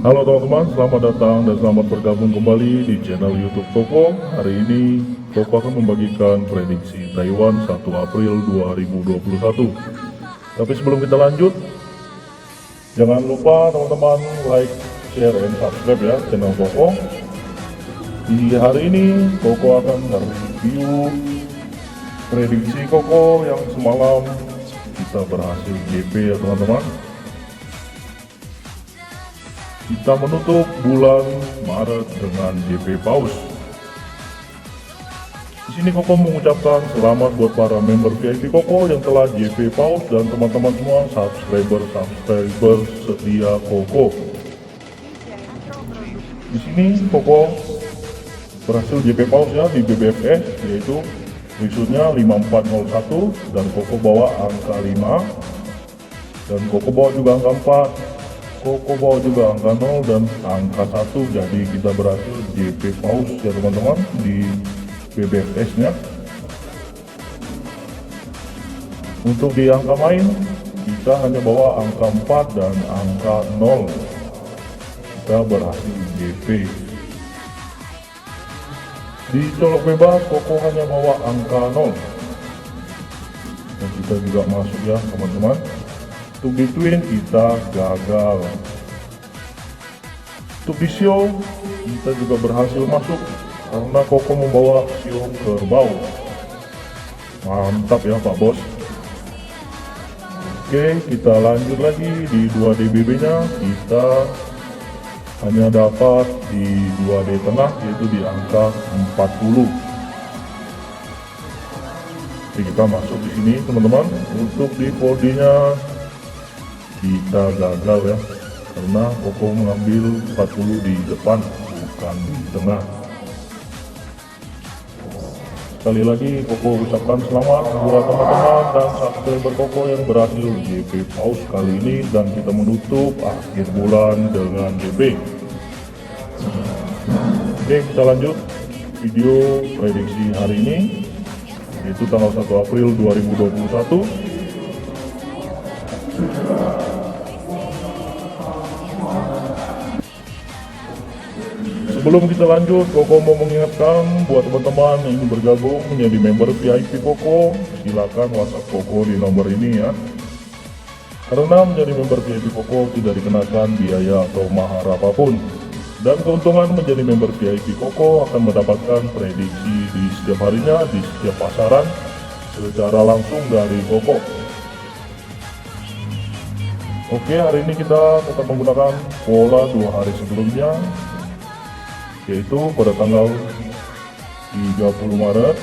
Halo teman-teman, selamat datang dan selamat bergabung kembali di channel YouTube Koko. Hari ini Koko akan membagikan prediksi Taiwan 1 April 2021. Tapi sebelum kita lanjut, jangan lupa teman-teman like, share, dan subscribe ya channel Koko. Di hari ini Koko akan mereview prediksi Koko yang semalam kita berhasil GP ya teman-teman. Kita menutup bulan Maret dengan JP Paus. Di sini Koko mengucapkan selamat buat para member VIP Koko yang telah JP Paus dan teman-teman semua subscriber setia Koko. Di sini Koko berhasil JP Paus ya di BBFS, yaitu result-nya 5401 dan Koko bawa angka 5 dan Koko bawa juga angka 4. Koko bawa juga angka 0 dan angka 1, jadi kita berhasil JP Paus ya teman-teman di BBFS nya. Untuk di angka main kita hanya bawa angka 4 dan angka 0, kita berhasil JP. Di colok bebas Koko hanya bawa angka 0 dan kita juga masuk ya teman-teman. Untuk di twin kita gagal. Untuk di show kita juga berhasil masuk karena Koko membawa show kerbau. Mantap ya Pak Bos. Oke, kita lanjut lagi di 2D nya. Kita hanya dapat di 2D tengah, yaitu di angka 40. Jadi kita masuk di sini teman-teman. Untuk di 4D nya kita gagal ya, karena Koko mengambil 40 di depan bukan di tengah. Sekali lagi Koko ucapkan selamat buat teman-teman dan subscriber Koko yang berhasil JP Paus kali ini, dan kita menutup akhir bulan dengan JP. Oke, kita lanjut video prediksi hari ini, yaitu tanggal 1 April 2021. Sebelum kita lanjut, Koko mau mengingatkan buat teman-teman yang ingin bergabung menjadi member VIP Koko, silakan WhatsApp Koko di nomor ini ya. Karena menjadi member VIP Koko tidak dikenakan biaya atau mahar apapun. Dan keuntungan menjadi member VIP Koko akan mendapatkan prediksi di setiap harinya, di setiap pasaran, secara langsung dari Koko. Oke, hari ini kita tetap menggunakan pola 2 hari sebelumnya, yaitu pada tanggal 30 Maret,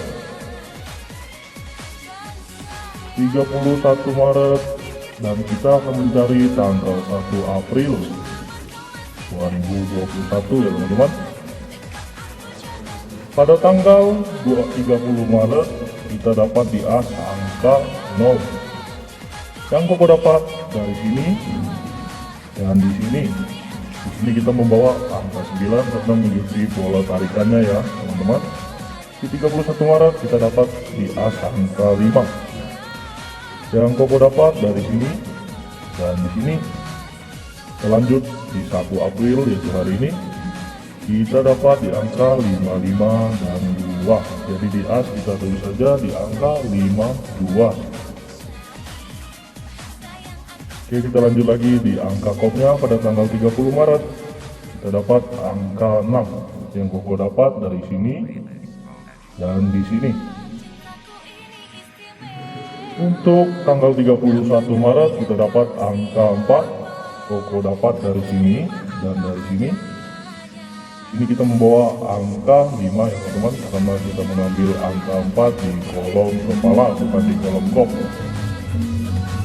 31 Maret, dan kita akan mencari tanggal 1 April 2021 ya teman-teman. Pada tanggal 30 Maret kita dapat di as angka 0. Yang Koko dapat dari sini dan di sini. Di sini kita membawa angka 9 karena mengikuti pola tarikannya ya teman-teman. Di 31 Maret kita dapat di as angka 5. Yang Koko dapat dari sini dan di sini. Kita lanjut di 1 April yaitu hari ini, kita dapat di angka 55 dan 2. Jadi di as kita tulis saja di angka 52. Oke, kita lanjut lagi di angka kopnya pada tanggal 30 Maret. Kita dapat angka 6 yang Koko dapat dari sini dan di sini. Untuk tanggal 31 Maret kita dapat angka 4. Koko dapat dari sini dan dari sini. Ini kita membawa angka 5 ya teman-teman, karena kita mengambil angka 4 di kolom kepala bukan di kolom kop.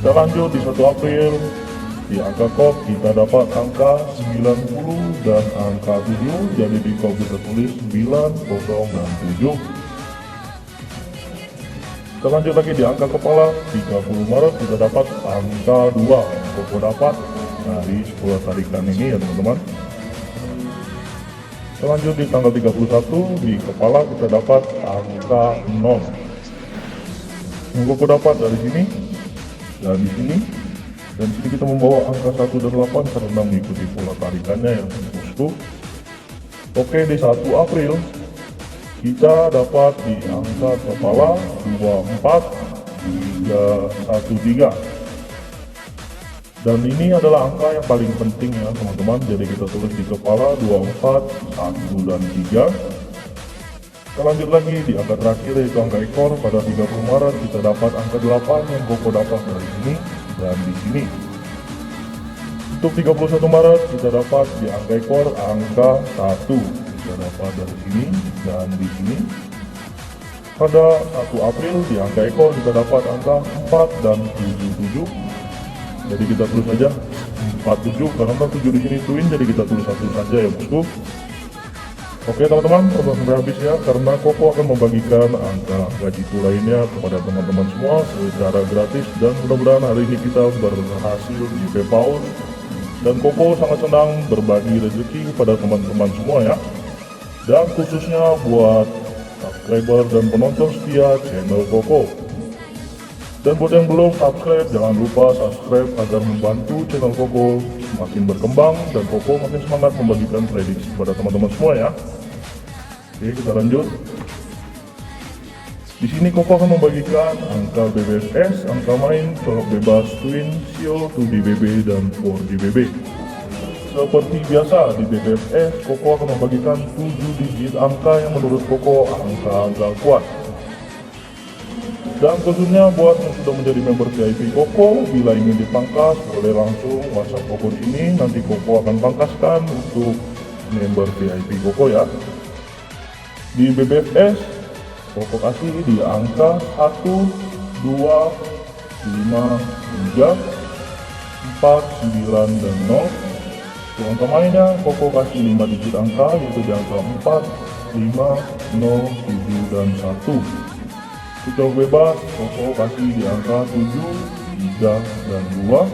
Kita lanjut di 1 April, di angka kop kita dapat angka 90 dan angka 7, jadi di kop kita tulis 9, 0 dan 7. Kita lanjut lagi di angka kepala, 30 Maret kita dapat angka 2 yang Koko dapat dari 10 tarikan ini ya teman-teman. Kita lanjut di tanggal 31, di kepala kita dapat angka 0 yang Koko dapat dari sini dan di sini. Dan sini kita membawa angka 1 dan 8 karena mengikuti pola tarikannya ya bosku. Oke, di 1 April kita dapat di angka kepala 24313. Dan ini adalah angka yang paling penting ya teman-teman. Jadi kita tulis di kepala 24, 1 dan 3. Kita lanjut lagi di angka terakhir yaitu angka ekor. Pada 30 Maret kita dapat angka 8 yang Koko dapat dari sini dan di sini. Untuk 31 Maret kita dapat di angka ekor angka 1. Kita dapat dari sini dan di sini. Pada 1 April di angka ekor kita dapat angka 4 dan 77. Jadi kita tulis saja 47 karena 7 di sini twin, jadi kita tulis 1 saja ya bosku. Oke teman-teman, tonton sampai habis ya karena Koko akan membagikan angka jitu lainnya kepada teman-teman semua secara gratis, dan mudah-mudahan hari ini kita berhasil JP Paus, dan Koko sangat senang berbagi rezeki kepada teman-teman semua ya. Dan khususnya buat subscriber dan penonton setia channel Koko. Dan buat yang belum subscribe, jangan lupa subscribe agar membantu channel Koko makin berkembang dan Koko makin semangat membagikan prediksi kepada teman-teman semua ya. Oke, kita lanjut. Di sini Koko akan membagikan angka BBFS, angka main, colok bebas, twin, sio, 2DBB dan 4DBB. Seperti biasa di BBFS, Koko akan membagikan 7 digit angka yang menurut Koko angka-angka kuat. Dan khususnya buat yang sudah menjadi member VIP Koko, bila ingin dipangkas boleh langsung WhatsApp Koko di sini. Nanti Koko akan pangkaskan untuk member VIP Koko ya. Di BBFS Koko kasih di angka 1, 2, 5, 3, 4, 9 dan 0. Untuk angka mainnya Koko kasih 5 digit angka yaitu di angka 4, 5, 0, 7 dan 1. Untuk bebas, Koko kasih di angka 7, 3, dan 2.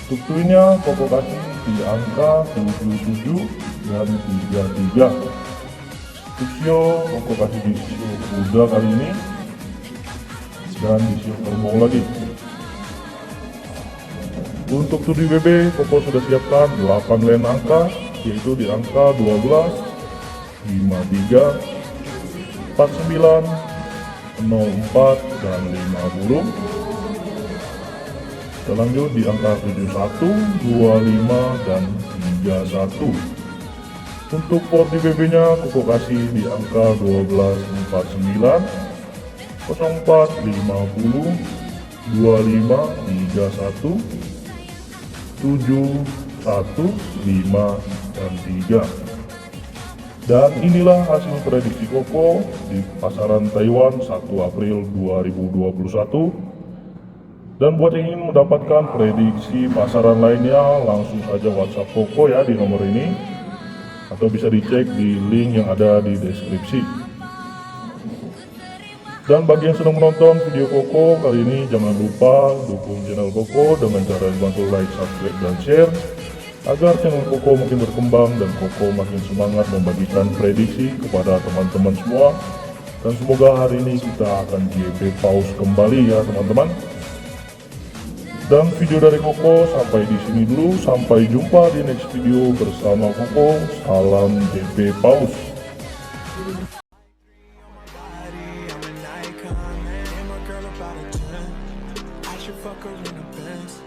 Untuk twinnya, Koko kasih di angka 77 dan 33. Untuk sio, Koko kasih di sio kuda kali ini. Dan di sio kerbau lagi. Untuk 2DBB, Koko sudah siapkan 8 line angka, yaitu di angka 12, 53, 49, 04 dan 50. Kita lanjut di angka 71, 25 dan 31. Untuk 4DBB nya Koko kasih di angka 12, 49, 04, 50, 25, 31, 7, 1, 5 dan 3. Dan inilah hasil prediksi Koko di pasaran Taiwan 1 April 2021. Dan buat yang ingin mendapatkan prediksi pasaran lainnya, langsung saja WhatsApp Koko ya di nomor ini. Atau bisa dicek di link yang ada di deskripsi. Dan bagi yang sedang menonton video Koko kali ini, jangan lupa dukung channel Koko dengan cara dibantu like, subscribe, dan share, agar channel Koko makin berkembang dan Koko makin semangat membagikan prediksi kepada teman-teman semua. Dan semoga hari ini kita akan JP Paus kembali ya teman-teman. Dan video dari Koko sampai di sini dulu. Sampai jumpa di next video bersama Koko. Salam JP Paus. Fuck her in the Benz.